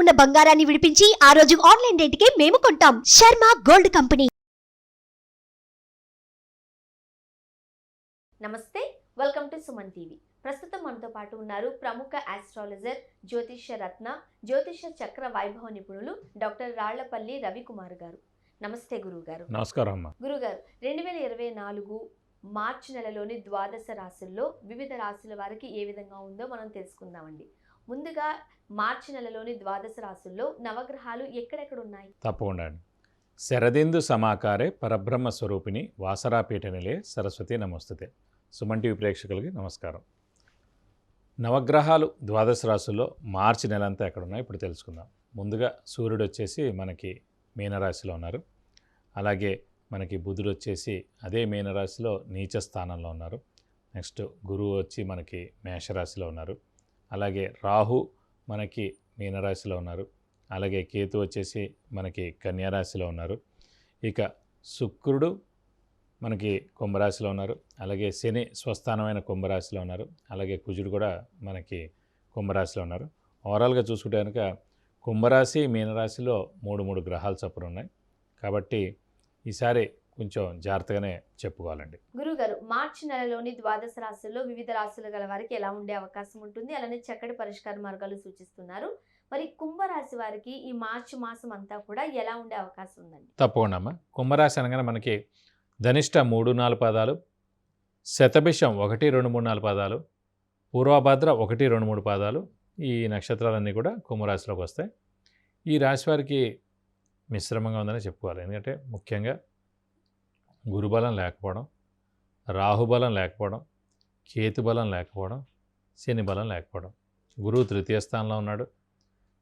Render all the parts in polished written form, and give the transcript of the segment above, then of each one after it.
ఉన్న బంగారాన్ని విడిపించి ఆ రోజు ఆన్లైన్ రేటుకే మేము కొంటాం. Sharma gold company. నమస్తే, వెల్కమ్ టు సుమన్ టీవీ. ప్రస్తుతం మనతో పాటు ఉన్నారు ప్రముఖ ఆస్ట్రాలజర్, జ్యోతిష్య రత్న, జ్యోతిష్య చక్ర వైభవ నిపుణులు డాక్టర్ రాళ్లపల్లి రవికుమార్ గారు. నమస్తే గురువు గారు. నమస్కారం అమ్మా. గురుగారు, 2024 మార్చి నెలలోని ద్వాదశ రాశుల్లో వివిధ రాశుల వారికి ఏ విధంగా ఉందో మనం తెలుసుకుందామండి. ముందుగా మార్చి నెలలోని ద్వాదశ రాశుల్లో నవగ్రహాలు ఎక్కడెక్కడ ఉన్నాయి? తప్పకుండా అండి. శరదిందు సమాకారే పరబ్రహ్మ స్వరూపిణి వాసరాపీఠ నిలే సరస్వతి నమస్తుతే. సుమన్ టీవీ ప్రేక్షకులకి నమస్కారం. నవగ్రహాలు ద్వాదశ రాశుల్లో మార్చి నెలంతా ఎక్కడున్నాయి ఇప్పుడు తెలుసుకుందాం. ముందుగా సూర్యుడు వచ్చేసి మనకి మీనరాశిలో ఉన్నారు. అలాగే మనకి బుధుడు వచ్చేసి అదే మీనరాశిలో నీచ స్థానంలో ఉన్నారు. నెక్స్ట్ గురువు వచ్చి మనకి మేషరాశిలో ఉన్నారు. అలాగే రాహు మనకి మీనరాశిలో ఉన్నారు. అలాగే కేతు వచ్చేసి మనకి కన్యారాశిలో ఉన్నారు. ఇక శుక్రుడు మనకి కుంభరాశిలో ఉన్నారు. అలాగే శని స్వస్థానమైన కుంభరాశిలో ఉన్నారు. అలాగే కుజుడు కూడా మనకి కుంభరాశిలో ఉన్నారు. ఓవరాల్గా చూసుకుంటే కనుక కుంభరాశి మీనరాశిలో మూడు గ్రహాలు చొప్పున ఉన్నాయి. కాబట్టి ఈసారి కొంచెం జాగ్రత్తగానే చెప్పుకోవాలండి. గురుగారు, మార్చి నెలలోని ద్వాదశ రాశుల్లో వివిధ రాశులు గల వారికి ఎలా ఉండే అవకాశం ఉంటుంది, అలానే చక్కటి పరిష్కార మార్గాలు సూచిస్తున్నారు. మరి కుంభరాశి వారికి ఈ మార్చి మాసం అంతా కూడా ఎలా ఉండే అవకాశం ఉందండి? తప్పకుండా అమ్మ. కుంభరాశి అనగానే మనకి ధనిష్ట 3-4 పాదాలు, శతభిషం 1-2-3-4 పాదాలు, పూర్వభద్ర 1-2-3 పాదాలు, ఈ నక్షత్రాలన్నీ కూడా కుంభరాశిలోకి వస్తాయి. ఈ రాశి వారికి మిశ్రమంగా ఉందని చెప్పుకోవాలి. ఎందుకంటే ముఖ్యంగా గురుబలం లేకపోవడం, రాహుబలం లేకపోవడం, కేతుబలం లేకపోవడం, శని బలం లేకపోవడం. గురువు తృతీయ స్థానంలో ఉన్నాడు,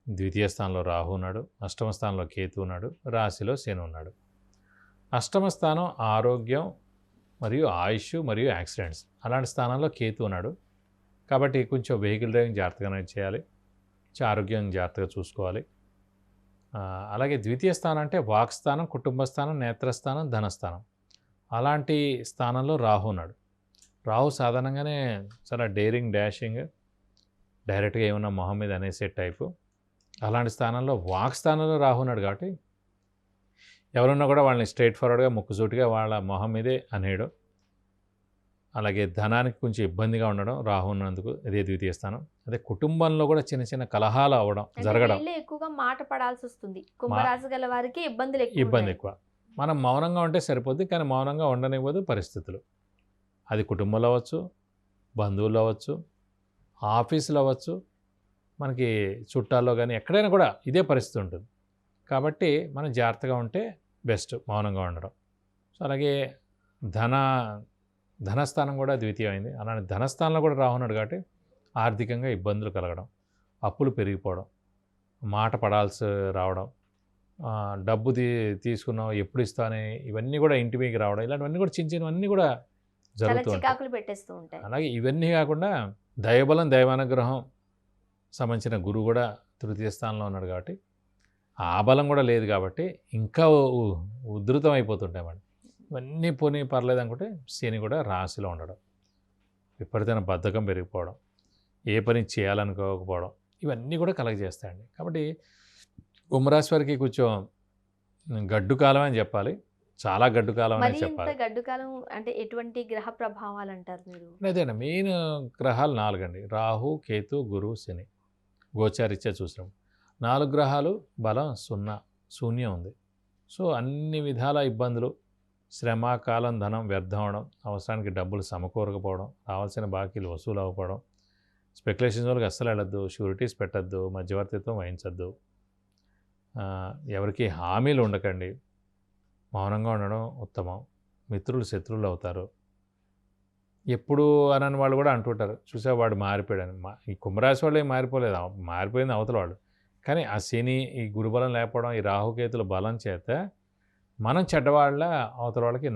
ద్వితీయ స్థానంలో రాహు ఉన్నాడు, అష్టమ స్థానంలో కేతు ఉన్నాడు, రాశిలో శని ఉన్నాడు. అష్టమ స్థానం ఆరోగ్యం మరియు ఆయుష్ మరియు యాక్సిడెంట్స్, అలాంటి స్థానంలో కేతు ఉన్నాడు. కాబట్టి కొంచెం వెహికల్ డ్రైవింగ్ జాగ్రత్తగానే చేయాలి, ఆరోగ్యం జాగ్రత్తగా చూసుకోవాలి. అలాగే ద్వితీయ స్థానం అంటే వాక్ స్థానం, కుటుంబ స్థానం, నేత్రస్థానం, ధనస్థానం, అలాంటి స్థానంలో రాహు ఉన్నాడు. రాహు సాధారణంగానే చాలా డేరింగ్, డాషింగ్, డైరెక్ట్గా ఏమన్నా మొహం మీద అనేసే టైపు. అలాంటి స్థానంలో వాక్ స్థానంలో రాహు ఉన్నాడు. కాబట్టి ఎవరున్నా కూడా వాళ్ళని స్ట్రైట్ ఫార్వర్డ్గా ముక్కుసూటిగా వాళ్ళ మొహం మీదే అనేయడం. అలాగే ధనానికి కొంచెం ఇబ్బందిగా ఉండడం రాహు ఉన్నందుకు, ఇదే ద్వితీయ స్థానం. అదే కుటుంబంలో కూడా చిన్న చిన్న కలహాలు అవ్వడం, జరగడం, ఎక్కువగా మాట పడాల్సి వస్తుంది. కుంభరాశి గల వారికి ఇబ్బంది ఎక్కువ. మనం మౌనంగా ఉంటే సరిపోద్ది, కానీ మౌనంగా ఉండనివ్వదు పరిస్థితులు. అది కుటుంబంలో అవ్వచ్చు, బంధువులు అవ్వచ్చు, ఆఫీసులో అవ్వచ్చు, మనకి చుట్టాల్లో కానీ ఎక్కడైనా కూడా ఇదే పరిస్థితి ఉంటుంది. కాబట్టి మనం జాగ్రత్తగా ఉంటే బెస్ట్, మౌనంగా ఉండడం. సో అలాగే ధనస్థానం కూడా ద్వితీయమైంది. అలానే ధనస్థానంలో కూడా రాహున్నాడు. కాబట్టి ఆర్థికంగా ఇబ్బందులు కలగడం, అప్పులు పెరిగిపోవడం, మాట పడాల్సి రావడం, డబ్బు తీసుకున్నాం ఎప్పుడు ఇస్తానే, ఇవన్నీ కూడా ఇంటి మీదకి రావడం, ఇలాంటివన్నీ కూడా చిన్నవన్నీ కూడా జరుగుతూ ఉంటాయి. అలాగే ఇవన్నీ కాకుండా దైవబలం, దైవానుగ్రహం సంబంధించిన గురువు కూడా తృతీయ స్థానంలో ఉన్నాడు. కాబట్టి ఆ బలం కూడా లేదు. కాబట్టి ఇంకా ఉధృతం అయిపోతుంటాయి మనం. ఇవన్నీ పోనీ పర్లేదు అనుకుంటే శని కూడా రాశిలో ఉండడం, విపరీతమైన బద్ధకం పెరిగిపోవడం, ఏ పని చేయాలనుకోకపోవడం, ఇవన్నీ కూడా కలగజేస్తాయండి. కాబట్టి కుంభరాశి వారికి కొంచెం గడ్డు కాలం అని చెప్పాలి, చాలా గడ్డు కాలం అని చెప్పాలి. గడ్డు కాలం అంటే ఎటువంటి గ్రహ ప్రభావాలు అంటారు మీరు? అదేండి, మెయిన్ గ్రహాలు 4 అండి. రాహు, కేతు, గురువు, శని. గోచారిత్యా చూసినాం 4 గ్రహాలు బలం శూన్యం ఉంది. సో అన్ని విధాల ఇబ్బందులు, శ్రమ, కాలం, ధనం వ్యర్థం అవడం, అవసరానికి డబ్బులు సమకూరకపోవడం, రావాల్సిన బాకీలు వసూలు అవ్వకపోవడం, స్పెక్యులేషన్స్ వాళ్ళకి అస్సలు వెళ్ళొద్దు, షూరిటీస్ పెట్టద్దు, మధ్యవర్తిత్వం వహించద్దు, ఎవరికి హామీలు ఉండకండి, మౌనంగా ఉండడం ఉత్తమం. మిత్రులు శత్రువులు అవుతారు. ఎప్పుడు అనని వాళ్ళు కూడా అంటుంటారు, చూసా వాడు మారిపోయాడని. ఈ కుంభరాశి వాళ్ళు ఏం మారిపోలేదు, మారిపోయింది అవతల వాళ్ళు. కానీ ఆ శని, ఈ గురుబలం లేకపోవడం, ఈ రాహుకేతుల బలం చేత మనం చెడ్డవాళ్ళ అవతల వాళ్ళకి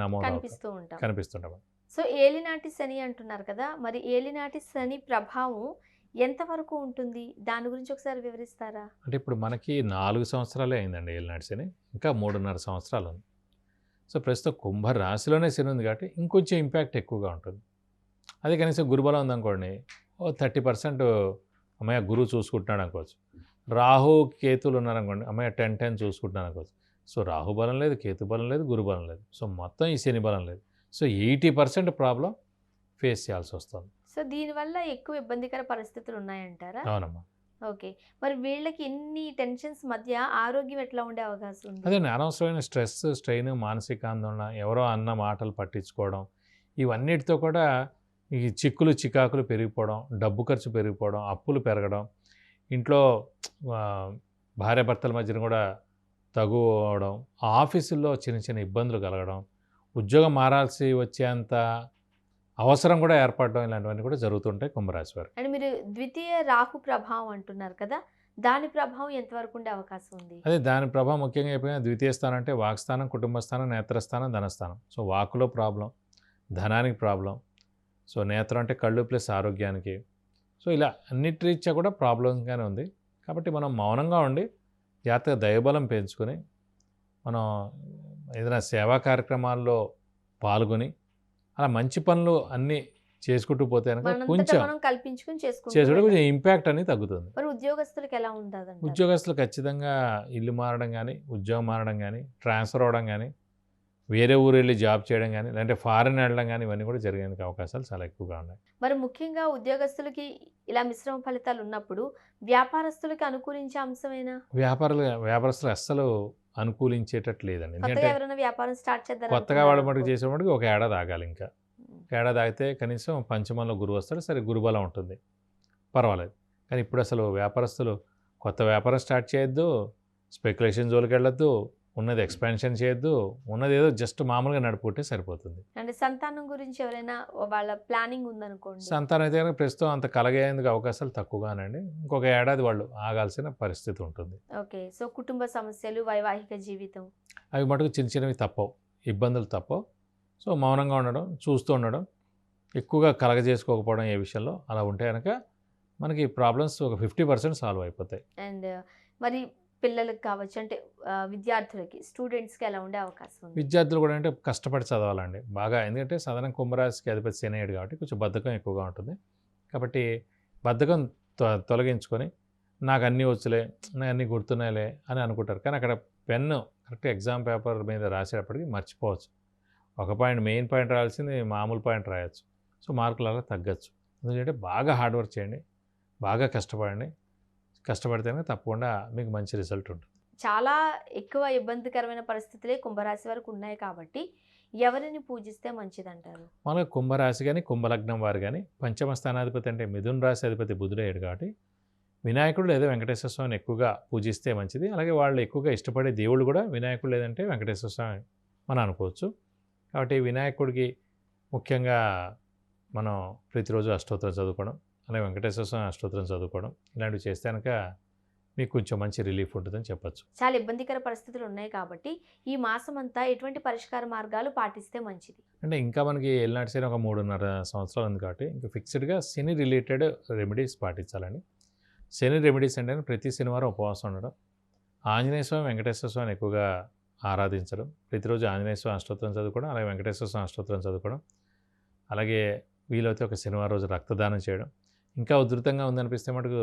కనిపిస్తుంటాం. సో ఏలినాటి శని అంటున్నారు కదా, మరి ఏలినాటి శని ప్రభావం ఎంతవరకు ఉంటుంది, దాని గురించి ఒకసారి వివరిస్తారా? అంటే ఇప్పుడు మనకి 4 సంవత్సరాలే అయిందండి ఏలినాటి శని, ఇంకా 3.5 సంవత్సరాలు ఉంది. సో ప్రస్తుతం కుంభరాశిలోనే శని ఉంది కాబట్టి ఇంకొంచెం ఇంపాక్ట్ ఎక్కువగా ఉంటుంది. అదే కనీసం గురుబలం ఉందనుకోండి, 30% అమ్మాయి గురువు చూసుకుంటున్నాడు అనుకోవచ్చు. రాహు కేతులు ఉన్నారనుకోండి, అమ్మాయి 10 చూసుకుంటున్నాను అనుకోవచ్చు. సో రాహు బలం లేదు, కేతు బలం లేదు, గురు బలం లేదు. సో మొత్తం ఈ శని బలం లేదు. సో 80% ప్రాబ్లం ఫేస్ చేయాల్సి వస్తుంది. సో దీనివల్ల ఎక్కువ ఇబ్బందికర పరిస్థితులు ఉన్నాయంటారా? అవునమ్మా. ఓకే. మరి వీళ్ళకి ఇన్ని టెన్షన్స్ మధ్య ఆరోగ్యం ఎట్లా ఉండే అవకాశం ఉంది? అదే అనవసరమైన స్ట్రెస్, స్ట్రెయిన్, మానసిక ఆందోళన, ఎవరో అన్న మాటలు పట్టించుకోవడం, ఇవన్నిటితో కూడా ఈ చిక్కులు చికాకులు పెరిగిపోవడం, డబ్బు ఖర్చు పెరిగిపోవడం, అప్పులు పెరగడం, ఇంట్లో భార్యాభర్తల మధ్యన కూడా తగు అవడం, ఆఫీసుల్లో చిన్న చిన్న ఇబ్బందులు కలగడం, ఉద్యోగం మారాల్సి వచ్చేంత అవసరం కూడా ఏర్పడడం, ఇలాంటివన్నీ కూడా జరుగుతుంటాయి కుంభరాశి వారు. అండ్ మీరు ద్వితీయ రాహు ప్రభావం అంటున్నారు కదా, దాని ప్రభావం ఎంతవరకు ఉండే అవకాశం ఉంది? అదే దాని ప్రభావం ముఖ్యంగా అయిపోయిన ద్వితీయ స్థానం అంటే వాక్స్థానం, కుటుంబ స్థానం, నేత్రస్థానం, ధనస్థానం. సో వాకులో ప్రాబ్లం, ధనానికి ప్రాబ్లం. సో నేత్రం అంటే కళ్ళు ప్లస్ ఆరోగ్యానికి. సో ఇలా అన్నిటి రీత్యా కూడా ప్రాబ్లంగానే ఉంది. కాబట్టి మనం మౌనంగా ఉండి జాగ్రత్తగా దైవబలం పెంచుకొని మనం ఏదైనా సేవా కార్యక్రమాల్లో పాల్గొని అలా మంచి పనులు అన్నీ చేసుకుంటూ పోతే కనుక కొంచెం మనం కల్పించుకుని చేసుకుంటే కొంచెం ఇంపాక్ట్ అనేది తగ్గుతుంది. మరి ఉద్యోగస్తులకు ఎలా ఉంటుందండి? ఉద్యోగస్తులు ఖచ్చితంగా ఇల్లు మారడం కానీ, ఉద్యోగం మారడం కానీ, ట్రాన్స్ఫర్ అవ్వడం కానీ, వేరే ఊరు వెళ్ళి జాబ్ చేయడం కానీ, లేదంటే ఫారెన్ వెళ్ళడం కానీ, ఇవన్నీ కూడా జరిగేందుకు అవకాశాలు చాలా ఎక్కువగా ఉన్నాయి. మరి ముఖ్యంగా ఉద్యోగస్తులకి ఇలా మిశ్రమ ఫలితాలు ఉన్నప్పుడు వ్యాపారస్తులకి అనుకూలించే అంశమేనా? వ్యాపారస్తులు అస్సలు అనుకూలించేటట్లు లేదండి. కొత్తగా ఎందుకంటే ఎవరైనా వ్యాపారం స్టార్ట్ చేద్దాం కొత్తగా వాడు మటుకు చేసేవాడికి ఒక ఏడాది ఆగాలి. ఇంకా ఏడాది ఆగితే కనీసం పంచమంలో గురువు వస్తాడు, సరే గురుబలం ఉంటుంది, పర్వాలేదు. కానీ ఇప్పుడు అసలు వ్యాపారస్తులు కొత్త వ్యాపారం స్టార్ట్ చేయొద్దు, స్పెక్యులేషన్ జోలికి వెళ్ళొద్దు, ఉన్నది ఎక్స్పాన్షన్ చేయొద్దు, ఉన్నది ఏదో జస్ట్ మామూలుగా నడుపుకుంటే సరిపోతుంది. అంటే సంతానం గురించి ఎవరైనా వాళ్ళ ప్లానింగ్ ఉందనుకోండి, సంతానం అయితే కనుక ప్రస్తుతం అంత కలగేందుకు అవకాశాలు తక్కువగానండి. ఇంకొక ఏడాది వాళ్ళు ఆగాల్సిన పరిస్థితి ఉంటుంది. ఓకే. సో కుటుంబ సమస్యలు, వైవాహిక జీవితం, అవి మటుకు చిన్న చిన్నవి తప్పవు, ఇబ్బందులు తప్పవు. సో మౌనంగా ఉండడం, చూస్తూ ఉండడం, ఎక్కువగా కలగజేసుకోకపోవడం ఏ విషయంలో అలా ఉంటే కనుక మనకి ప్రాబ్లమ్స్ ఒక 50% సాల్వ్ అయిపోతాయి. అండ్ మరి పిల్లలకు కావచ్చు, అంటే విద్యార్థులకి, స్టూడెంట్స్కి ఎలా ఉండే అవకాశం ఉంది? విద్యార్థులు కూడా అంటే కష్టపడి చదవాలండి బాగా. ఎందుకంటే సాధారణ కుంభరాశికి అధిపతి శనియుడు కాబట్టి కొంచెం బద్ధకం ఎక్కువగా ఉంటుంది. కాబట్టి బద్ధకం తొలగించుకొని నాకు అన్నీ వచ్చులే, నాకు అన్నీ గుర్తున్నాయిలే అని అనుకుంటారు. కానీ అక్కడ పెన్ను కరెక్ట్ ఎగ్జామ్ పేపర్ మీద రాసేటప్పటికి మర్చిపోవచ్చు. ఒక పాయింట్ మెయిన్ పాయింట్ రాయాల్సింది మామూలు పాయింట్ రాయొచ్చు. సో మార్కులు అలా తగ్గచ్చు. ఎందుకంటే బాగా హార్డ్ వర్క్ చేయండి, బాగా కష్టపడండి. కష్టపడితేనే తప్పకుండా మీకు మంచి రిజల్ట్ ఉంటుంది. చాలా ఎక్కువ ఇబ్బందికరమైన పరిస్థితులే కుంభరాశి వరకు ఉన్నాయి కాబట్టి ఎవరిని పూజిస్తే మంచిదంటారు? మన కుంభరాశి కానీ, కుంభలగ్నం వారు కానీ, పంచమ స్థానాధిపతి అంటే మిథున రాశి అధిపతి బుధుడయ్యాడు కాబట్టి వినాయకుడు లేదా వెంకటేశ్వర స్వామిని ఎక్కువగా పూజిస్తే మంచిది. అలాగే వాళ్ళు ఎక్కువగా ఇష్టపడే దేవుళ్ళు కూడా వినాయకుడు లేదంటే వెంకటేశ్వర స్వామి మనం అనుకోవచ్చు. కాబట్టి వినాయకుడికి ముఖ్యంగా మనం ప్రతిరోజు అష్టోత్తరం చదువుకోవడం, అలాగే వెంకటేశ్వర స్వామి అష్టోత్తరం చదువుకోవడం, ఇలాంటివి చేస్తే కనుక మీకు కొంచెం మంచి రిలీఫ్ ఉంటుందని చెప్పచ్చు. చాలా ఇబ్బందికర పరిస్థితులు ఉన్నాయి కాబట్టి ఈ మాసం అంతా ఎటువంటి పరిష్కార మార్గాలు పాటిస్తే మంచిది? అంటే ఇంకా మనకి ఏలినాటి శని ఒక 3.5 సంవత్సరాలు ఉంది కాబట్టి ఇంకా ఫిక్స్డ్గా శని రిలేటెడ్ రెమెడీస్ పాటించాలండి. శని రెమెడీస్ అంటే ప్రతి శనివారం ఉపవాసం ఉండడం, ఆంజనేయ స్వామి, వెంకటేశ్వర స్వామిని ఎక్కువగా ఆరాధించడం, ప్రతిరోజు ఆంజనేయ స్వామి అష్టోత్తరం చదువుకోవడం, అలాగే వెంకటేశ్వర స్వామి అష్టోత్తరం చదువుకోవడం, అలాగే వీలైతే ఒక శనివారం రోజు రక్తదానం చేయడం. ఇంకా ఉధృతంగా ఉందనిపిస్తే మటుకు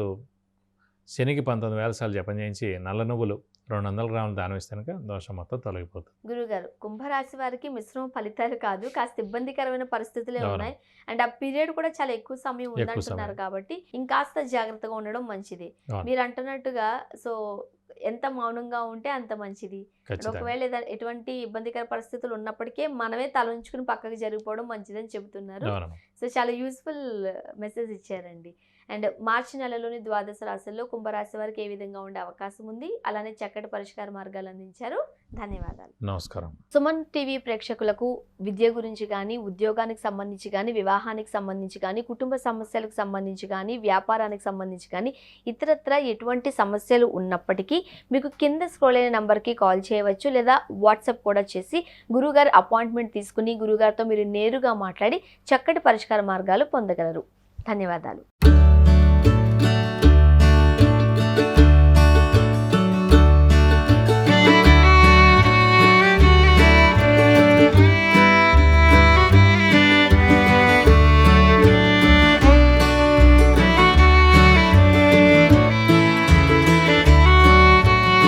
శనికి 19,000 సార్లు జపం చేయించి నల్ల నువ్వులు 200 గ్రాములు దానం ఇస్తే కనుక దోషం మొత్తం తొలగిపోతుంది. గురుగారు, కుంభరాశి వారికి మిశ్రమ ఫలితాలు కాదు, కాస్త ఇబ్బందికరమైన పరిస్థితులే ఉన్నాయి. అండ్ ఆ పీరియడ్ కూడా చాలా ఎక్కువ సమయం ఉందంటున్నారు కాబట్టి ఇంకాస్త జాగ్రత్తగా ఉండడం మంచిది. మీరు అంటున్నట్టుగా సో ఎంత మౌనంగా ఉంటే అంత మంచిది. ఒకవేళ ఎటువంటి ఇబ్బందికర పరిస్థితులు ఉన్నప్పటికీ మనమే తలంచుకుని పక్కకి జరిగిపోవడం మంచిదని చెబుతున్నారు. సో చాలా యూస్ఫుల్ మెసేజ్ ఇచ్చారండి. అండ్ మార్చి నెలలోని ద్వాదశ రాశుల్లో కుంభరాశి వారికి ఏ విధంగా ఉండే అవకాశం ఉంది, అలానే చక్కటి పరిష్కార మార్గాలు అందించారు. ధన్యవాదాలు. నమస్కారం. సుమన్ టీవీ ప్రేక్షకులకు విద్య గురించి కానీ, ఉద్యోగానికి సంబంధించి కానీ, వివాహానికి సంబంధించి కానీ, కుటుంబ సమస్యలకు సంబంధించి కానీ, వ్యాపారానికి సంబంధించి కానీ, ఇతరత్ర ఎటువంటి సమస్యలు ఉన్నప్పటికీ మీకు కింద స్క్రోల్ అయిన నంబర్కి కాల్ చేయవచ్చు, లేదా వాట్సాప్ కూడా చేసి గురుగారు అపాయింట్మెంట్ తీసుకుని గురుగారితో మీరు నేరుగా మాట్లాడి చక్కటి పరిష్కార మార్గాలు పొందగలరు. ధన్యవాదాలు.